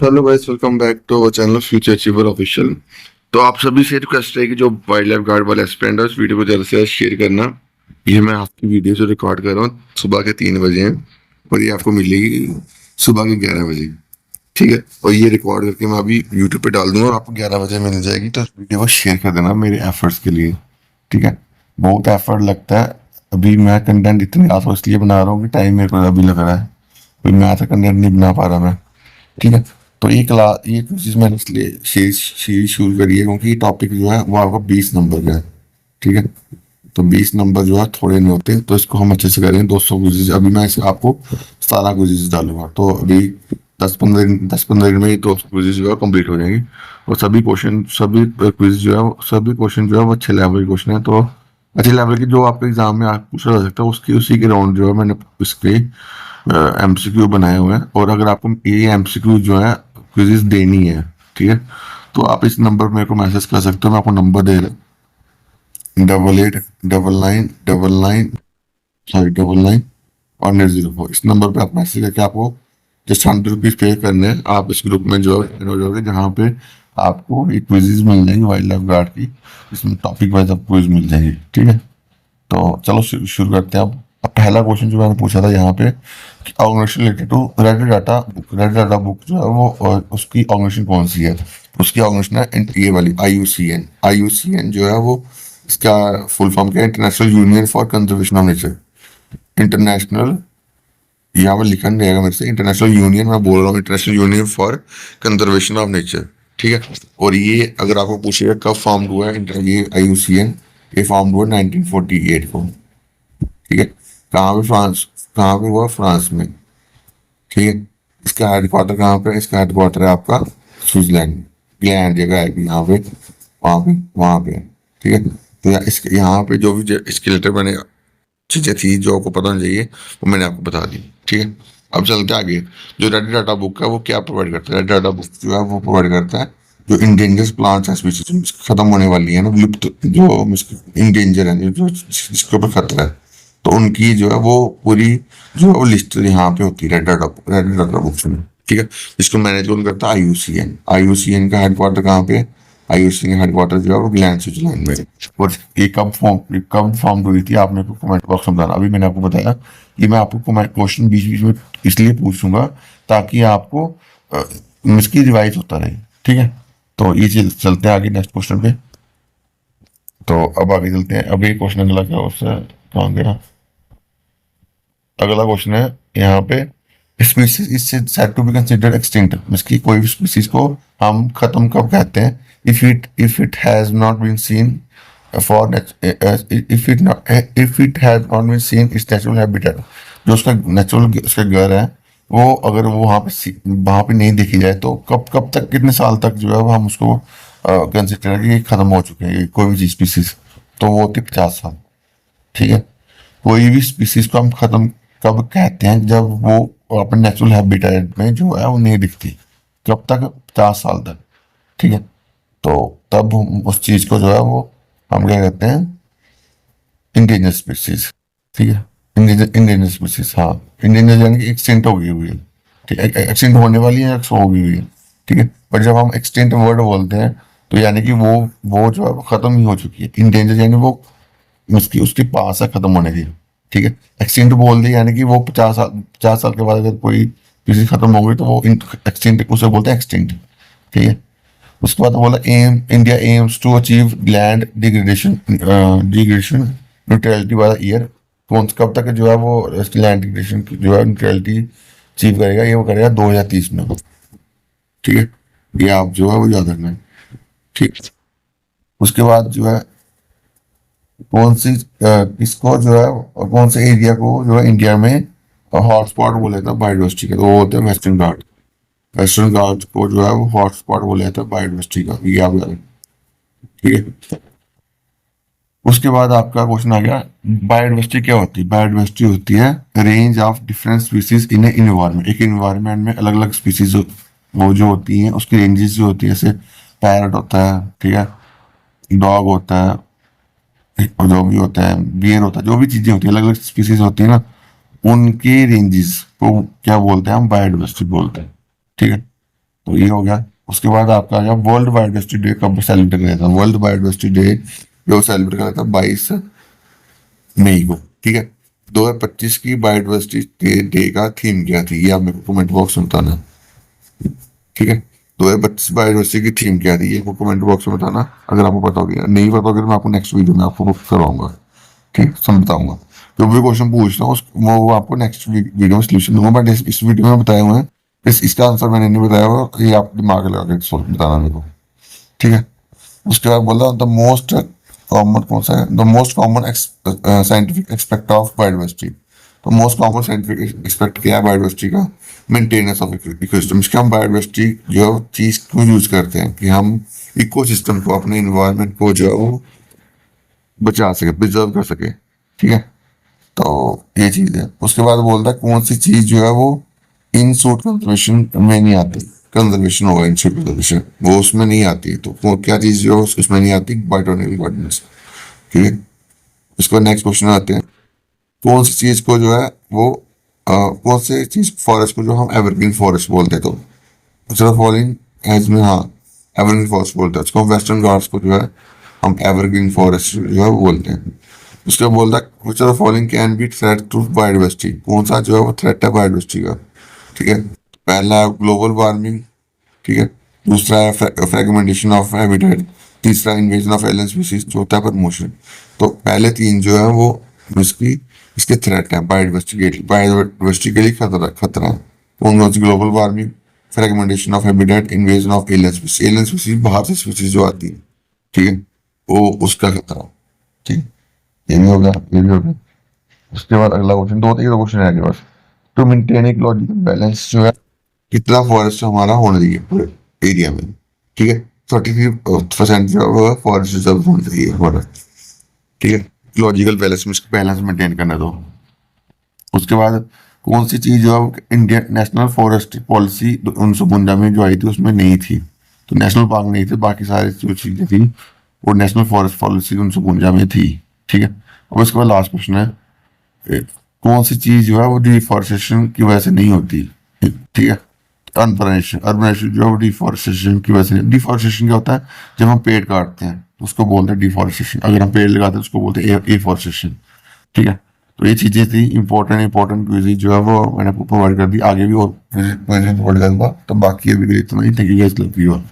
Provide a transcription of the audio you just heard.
Hello guys, welcome back to our channel future achiever official. तो आप सभी से रिक्वेस्ट है कि जो वाइल्ड लाइफ गार्ड वाला एस्पिरेंट है उस वीडियो को जल्द से जल्द शेयर करना। ये मैं आपकी वीडियो जो रिकॉर्ड कर रहा हूँ सुबह के 3 बजे हैं और ये आपको मिलेगी सुबह के 11 बजे। ठीक है, और ये रिकॉर्ड करके मैं अभी यूट्यूब पे डाल दूंगा और आपको 11 बजे मिल जाएगी। तो इस वीडियो को शेयर कर देना मेरे एफर्ट्स के लिए। ठीक है, बहुत एफर्ट लगता है। अभी मैं कंटेंट इतने आसान इसलिए बना रहा हूँ कि टाइम मेरे को अभी लग रहा है, कोई मैथ का कंटेंट नहीं बना पा रहा मैं। ठीक है, तो ये चीज मैंने इसलिए सीरीज शुरू करी है क्योंकि टॉपिक जो है वो आपका 20 नंबर का है। ठीक है, तो 20 नंबर जो है थोड़े नहीं होते, तो इसको हम अच्छे से करें। 200 क्विज़ अभी मैं इसे आपको 17 क्विज़ डालूंगा, तो अभी 10-15 दिन में ही 200 क्विज़ जो है कंप्लीट हो जाएंगी। और सभी क्विज जो है सभी क्वेश्चन जो है वो अच्छे लेवल के क्वेश्चन है। तो अच्छे लेवल के जो आपके एग्जाम में आप पूछा जा सकता है उसकी उसी के राउंड जो है मैंने इसके एमसीक्यू बनाए हुए हैं। और अगर आपको ये एमसीक्यू जो है क्विज़ देनी है, ठीक है, तो आप इस नंबर पर मेरे को मैसेज कर सकते हो। मैं आपको नंबर दे रहा हूँ, 889999 इस नंबर पे आप मैसेज करके आपको जस्ट 100 रुपीज पे करने हैं। आप इस ग्रुप में जो हो जाओगे जहाँ पे आपको एक क्विज़ मिल जाएंगी वाइल्ड लाइफ गार्ड की, इसमें टॉपिक वाइज आपको क्विज मिल जाएंगी। ठीक है, तो चलो शुरू करते हैं। अब पहला क्वेश्चन जो मैंने पूछा था यहाँ पे, organisation related to red data book जो है वो उसकी ऑर्गेनाइजेशन कौन सी है? उसकी ऑर्गेनाइजेशन है ये वाली IUCN। IUCN जो है वो इसका फुल फॉर्म क्या है? International union for conservation of nature. International, यहाँ पर लिखा नहीं रहेगा मेरे से, इंटरनेशनल यूनियन मैं बोल रहा हूँ, international union for conservation of nature. ठीक है, और ये अगर आपको पूछेगा कब फॉर्म हुआ है ये IUCN, ये फॉर्म हुआ 1948 को। ठीक है, कहाँ पे हुआ? फ्रांस में। ठीक है, इसका हेडक्वार्टर कहाँ पे? इसका हेडक्वार्टर है आपका स्विट्जरलैंड, ग्लैंड जगह है यहाँ पे, वहाँ पे। ठीक है, तो इसके यहाँ पे जो भी इसके रिलेटेड मैंने चीजें थी जो आपको पता नहीं चाहिए वो मैंने आपको बता दी। ठीक है, अब चलते आगे। जो रेड डाटा बुक है वो क्या प्रोवाइड करता है? रेड डाटा बुक जो है वो प्रोवाइड करता है जो इंडेंजर प्लांट्स एंड स्पीशीज खत्म होने वाली है ना, विलुप्त जो इंडेंजर है, जो जिसके ऊपर खतरा है, तो उनकी जो है वो पूरी जो है वो लिस्ट यहाँ पे होती है रेड डाटा बुक्स में। ठीक है, जिसको मैनेज कौन करता है? IUCN। IUCN का हेडक्वार्टर कहाँ पे है? IUCN का हेडक्वार्टर जो है वो ग्लैंड स्विट्जरलैंड में। और ये कब फॉर्म हुई थी आप मेरे को कमेंट बॉक्स में बताना। अभी मैंने आपको बताया कि मैं आपको क्वेश्चन बीच बीच में इसलिए पूछूंगा ताकि आपको इसकी रिवाइज होता रहे। ठीक है, तो ये चलते हैं आगे नेक्स्ट क्वेश्चन पे। तो अब आगे चलते हैं। अब ये क्वेश्चन अगला क्या उससे कहाँ गया? अगला क्वेश्चन है यहाँ पे, species is said to be considered extinct. इसकी कोई भी स्पीसीज को हम खत्म कब कहते हैं? If it has not been seen for if it has not been seen its natural habitat. जो उसका नेचुरल उसका घर है वो अगर वो वहाँ पे नहीं देखी जाए तो कब कब तक, कितने साल तक जो है वो हम उसको कंसिडर कि खत्म हो चुके हैं कोई भी स्पीसीज, तो वो होती 50 साल। ठीक है, कोई भी स्पीसीज को हम खत्म कब कहते हैं? जब वो अपने नेचुरल हैबिटेट में जो है वो नहीं दिखती। कब तक? 50 साल तक। ठीक है, तो तब हम उस चीज को जो है वो हम क्या कहते हैं? Endangered species. ठीक है, इंडेंजर स्पीसीज, हाँ, इंडेंजर यानी कि एक्सटेंट हो गई हुई है। ठीक है, एक्सटेंट होने वाली है, हो गई हुई है। ठीक है, पर जब हम एक्सटेंट वर्ड बोलते हैं तो यानी कि वो जो है वो खत्म ही हो चुकी है। इंडेंजर यानी वो उसके पास है खत्म होने की। ठीक है, एक्सटेंट बोल दिया यानी कि वो 50 साल के बाद अगर कोई स्पीसीज खत्म हो गई तो वो एक्सटेंट, उसे बोलते हैं एक्सटेंट। ठीक है, उसके बाद बोला India aims to achieve land degradation neutrality by the year. कौन कब तक जो है वो लैंड डिग्रेडेशन जो है न्यूट्रलिटी अचीव करेगा? ये वो करेगा 2030 में। ठीक है, ये आप जो है वो याद रखना है। ठीक, उसके बाद जो है कौन सी किसको जो है कौन से एरिया को जो है इंडिया में हॉटस्पॉट बोले था बायोडाइवर्सिटी का? तो वो होते हैं वेस्टर्न घाट। वेस्टर्न घाट को जो है वो हॉटस्पॉट बोले जाता है बायोडाइवर्सिटी का, ये आप याद। ठीक है, उसके बाद आपका क्वेश्चन आ गया, बायोडाइवर्सिटी क्या होती है? बायोडाइवर्सिटी होती है range of different species in environment. एक एनवायरमेंट में अलग अलग स्पीसीज वो जो होती हैं उसकी रेंजेस जो होती है, जैसे पैरट होता है, ठीक है, डॉग होता है, और जो भी होता है बियर होता है, जो भी चीजें होती है अलग अलग स्पीसीज होती है ना, उनके रेंजेस को क्या बोलते हैं? हम बायोडाइवर्सिटी बोलते हैं। ठीक है, तो ये हो गया। उसके बाद आपका आ गया वर्ल्ड बायोडाइवर्सिटी डे कब सेलिब्रेट किया था। वर्ल्ड बायोडाइवर्सिटी डे जो सेलिब्रेट करा था 22 मई को, ठीक है। 2025 की बायोडाइवर्सिटी डे का थीम क्या थी, ये आप मेरे को कमेंट बॉक्स में बताना, ठीक है। 2025 बायोडाइवर्सिटी की थीम क्या थी, ये को कमेंट बॉक्स में बताना। अगर आपको पता होगा, नहीं पता होगा तो मैं आपको नेक्स्ट वीडियो में आपको करवाऊंगा, ठीक, सब बताऊंगा। जो भी क्वेश्चन पूछ रहा हूँ वो आपको नेक्स्ट वीडियो में सोल्यूशन दूंगा, बट इस वीडियो में बताए हुए हैं, इसका आंसर मैंने नहीं बताया हुआ, ये आप दिमाग लगा के बताना मेरे को, ठीक है। उसके बाद बोला द मोस्ट कॉमन कौन सा है, the most common scientific expect of biodiversity. तो मोस्ट कॉमन साइंटिफिक एक्सपेक्ट क्या है बायोडाइवर्सिटी का, मेंटेनेंस ऑफ इकोसिस्टम। इसका हम बायोडाइवर्सिटी जो चीज क्यों यूज करते हैं कि हम इकोसिस्टम को, अपने इन्वायरमेंट को जो है वो बचा सके, प्रिजर्व कर सके, ठीक है। तो ये चीज है। उसके बाद बोलता है कौन सी चीज जो है वो इन सूट कंजर्वेशन में नहीं आती, कंजर्वेशन होगा इन सूट कंजर्वेशन, वो उसमें नहीं आती। तो वो क्या चीज जो है उसमें नहीं आती, बायोटेक्निकल कोऑर्डिनेट्स, ठीक है। उसके बाद नेक्स्ट क्वेश्चन आते हैं, कौन सी चीज को जो है वो कौन सी चीज फॉरेस्ट को जो हम एवरग्रीन फॉरेस्ट बोलते हैं। तो फॉलोइंग एज में, हाँ, एवरग्रीन फॉरेस्ट बोलते हैं उसको। वेस्टर्न घाट्स को जो है हम एवरग्रीन फॉरेस्ट जो है वो बोलते हैं। उसके बाद बोलता है which are following can be threat to biodiversity. कौन सा जो है वो थ्रेट है बायोडाइवर्सिटी का, ठीक है। पहला है ग्लोबल वार्मिंग, ठीक है। दूसरा है फ्रेगमेंटेशन ऑफ हैबिटेट। तीसरा इन्वेजन ऑफ एलियन स्पीसीज। चौथा प्रमोशन। तो पहले तीन जो है वो इसकी इसके थ्रेट है बायोडाइवर्सिटी के लिए खतरा खतरा है। कौन सी, global warming, fragmentation of habitat, invasion of alien species. Alien species बाहर से स्पीसीज जो आती है, ठीक है, वो उसका खतरा, ठीक है। ये भी हो गया, ये भी हो गया। उसके बाद अगला क्वेश्चन, दो तीन क्वेश्चन है आगे बस। टू मेंटेन इकोलॉजिकल बैलेंस जो है कितना फॉरेस्ट हमारा होना चाहिए पूरे एरिया में, ठीक है। 33% जो है फॉरेस्ट रिजर्व होना चाहिए हमारा, ठीक है। इकोलॉजिकल बैलेंस में इसको बैलेंस मेंटेन करना। तो उसके बाद कौन सी चीज जो है इंडियन नेशनल फॉरेस्ट पॉलिसी 1952 में जो आई थी उसमें नहीं थी। तो नेशनल पार्क नहीं थे, बाकी सारी जो चीजें थी वो नेशनल फॉरेस्ट पॉलिसी 1952 में थी, ठीक है। अब इसके बाद लास्ट क्वेश्चन है, कौन सी चीज जो है वो डिफॉरेस्टेशन की वजह से नहीं होती, ठीक है। अर्बनाइजेशन, अर्बनाइजेशन जो है वो डिफॉरेस्टेशन की वजह से। डिफॉरेस्टेशन क्या होता है, जब हम पेड़ काटते हैं तो उसको बोलते हैं डिफॉरेस्टेशन। अगर हम पेड़ लगाते हैं उसको बोलते हैं एफॉरेस्टेशन, ठीक है। तो ये चीजें थी इंपॉर्टेंट क्विज़ जो है वो मैंने आपको प्रोवाइड कर दी। आगे भी और प्रोवाइड करूंगा, तो बाकी अभी के लिए इतना ही। Thank you guys, love you all.